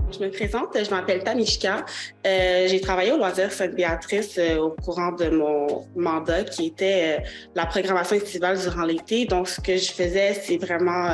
Je me présente, je m'appelle Tanishka. J'ai travaillé au Loisir Sainte-Béatrice au courant de mon mandat qui était la programmation estivale durant l'été. Donc, ce que je faisais, c'est vraiment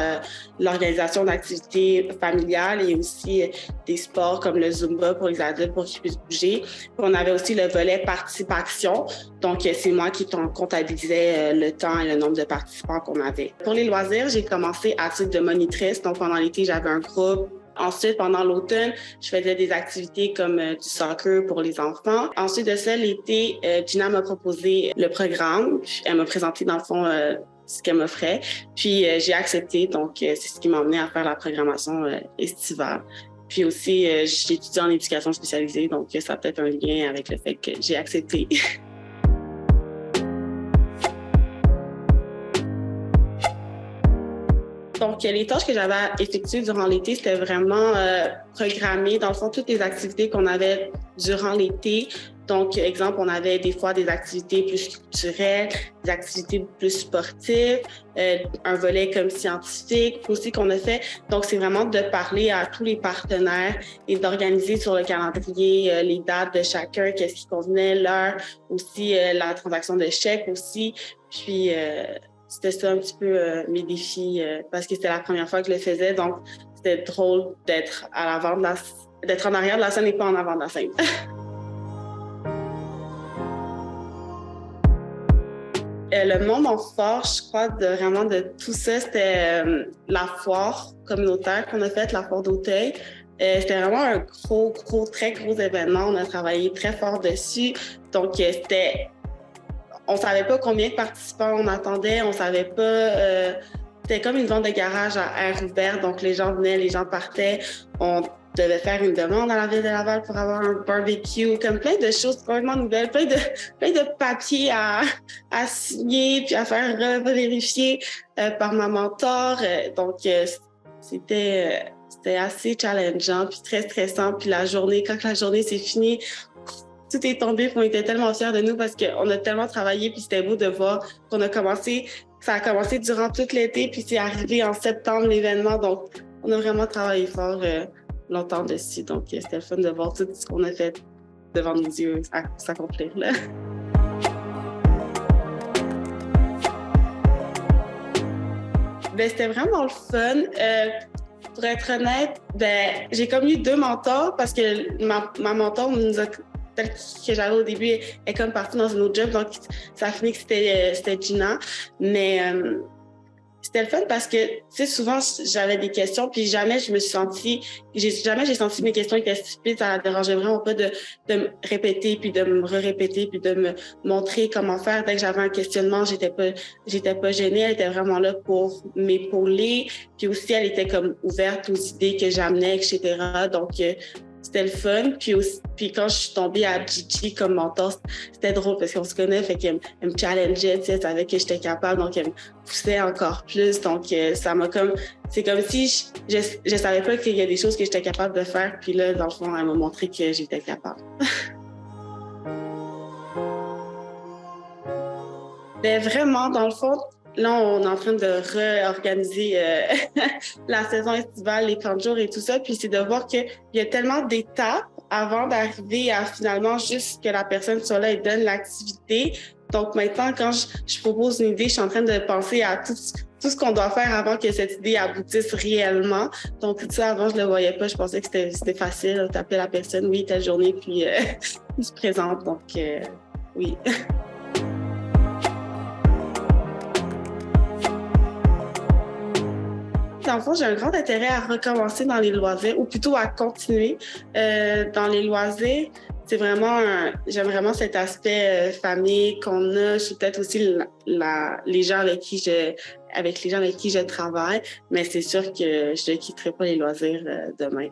l'organisation d'activités familiales et aussi des sports comme le Zumba pour les adultes pour qu'ils puissent bouger. Puis on avait aussi le volet participation. Donc, c'est moi qui comptabilisais le temps et le nombre de participants qu'on avait. Pour les loisirs, j'ai commencé à titre de monitrice. Donc, pendant l'été, j'avais un groupe. Ensuite, pendant l'automne, je faisais des activités comme du soccer pour les enfants. Ensuite de ça, l'été, Gina m'a proposé le programme. Elle m'a présenté, dans le fond, ce qu'elle m'offrait. Puis, j'ai accepté. Donc, c'est ce qui m'a amené à faire la programmation estivale. Puis aussi, j'ai étudié en éducation spécialisée. Donc, ça a peut-être un lien avec le fait que j'ai accepté. Donc, les tâches que j'avais à effectuer durant l'été, c'était vraiment programmer, dans le fond, toutes les activités qu'on avait durant l'été. Donc, exemple, on avait des fois des activités plus culturelles, des activités plus sportives, un volet comme scientifique aussi qu'on a fait. Donc, c'est vraiment de parler à tous les partenaires et d'organiser sur le calendrier les dates de chacun, qu'est-ce qui convenait, l'heure, aussi la transaction de chèques aussi. Puis, c'était ça un petit peu mes défis parce que c'était la première fois que je le faisais. Donc, c'était drôle d'être à l'avant d'être en arrière de la scène et pas en avant de la scène. Le moment fort, je crois, vraiment de tout ça, c'était la foire communautaire qu'on a faite, la foire d'Auteuil. C'était vraiment un très gros événement. On a travaillé très fort dessus. Donc, on savait pas combien de participants on attendait, on savait pas. C'était comme une vente de garage à air ouvert, donc les gens venaient, les gens partaient. On devait faire une demande à la ville de Laval pour avoir un barbecue, comme plein de choses complètement nouvelles, plein de papiers à signer puis à faire vérifier par ma mentor. Donc c'était assez challengeant puis très stressant. Puis quand la journée s'est finie, tout est tombé, puis on était tellement fiers de nous parce qu'on a tellement travaillé, puis c'était beau de voir ça a commencé durant tout l'été, puis c'est arrivé en septembre l'événement, donc on a vraiment travaillé fort longtemps dessus, donc c'était le fun de voir tout ce qu'on a fait devant nos yeux s'accomplir là. Ben, c'était vraiment le fun. Pour être honnête, j'ai comme eu deux mentors parce que ma mentor celle que j'avais au début est comme partie dans une autre job, donc ça a fini que c'était Gina. Mais c'était le fun parce que, tu sais, souvent, j'avais des questions, puis jamais j'ai senti mes questions étaient stupides. Ça ne dérangeait vraiment pas de me répéter, puis de me répéter puis de me montrer comment faire. Dès que j'avais un questionnement, j'étais pas gênée. Elle était vraiment là pour m'épauler. Puis aussi, elle était comme ouverte aux idées que j'amenais, etc. Donc, c'était le fun. Puis quand je suis tombée à Gigi comme mentor, c'était drôle parce qu'on se connaît, fait qu'elle me challengeait, tu sais, elle savait que j'étais capable, donc elle me poussait encore plus. Donc c'est comme si je savais pas qu'il y a des choses que j'étais capable de faire. Puis là, dans le fond, elle m'a montré que j'étais capable. Mais vraiment, dans le fond, là, on est en train de réorganiser la saison estivale, les 30 jours et tout ça. Puis c'est de voir qu'il y a tellement d'étapes avant d'arriver à finalement juste que la personne soit là et donne l'activité. Donc maintenant, quand je propose une idée, je suis en train de penser à tout ce qu'on doit faire avant que cette idée aboutisse réellement. Donc tout ça, avant, je le voyais pas. Je pensais que c'était facile. T'appelles la personne, oui, telle journée, puis il se présente. Donc oui. Dans le fond, j'ai un grand intérêt à recommencer dans les loisirs, ou plutôt à continuer dans les loisirs. J'aime vraiment cet aspect famille qu'on a. Je suis peut-être aussi les gens avec les gens avec qui je travaille, mais c'est sûr que je ne quitterai pas les loisirs demain.